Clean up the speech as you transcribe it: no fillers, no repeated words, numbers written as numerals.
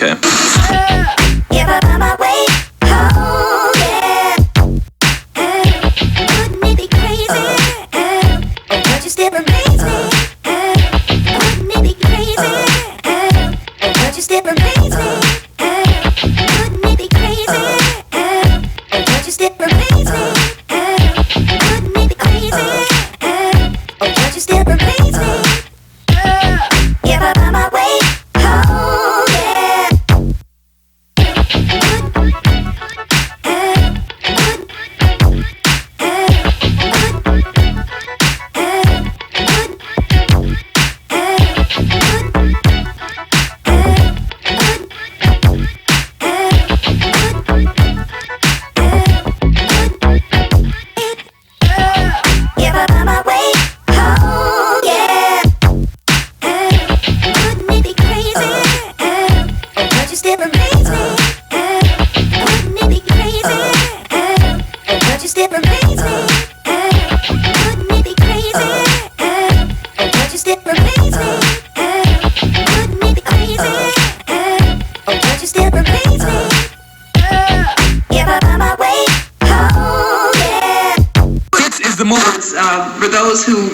Okay. If I find my way home, yeah. Wouldn't it be crazy? Don't you still amaze me? Wouldn't it be crazy? Don't you still amaze me? Wouldn't it be crazy? Don't you still amaze me? Wouldn't it be crazy? Don't you still amaze me? If I find my way home, yeah. If I find my way home, yeah. Wouldn't it be crazy? Don't you still amaze me? Wouldn't it be crazy? Don't you still amaze me? Wouldn't it be crazy? Don't you still amaze me? Wouldn't it be crazy? Don't you still amaze me? If I find my way home, yeah. This is the movement for those who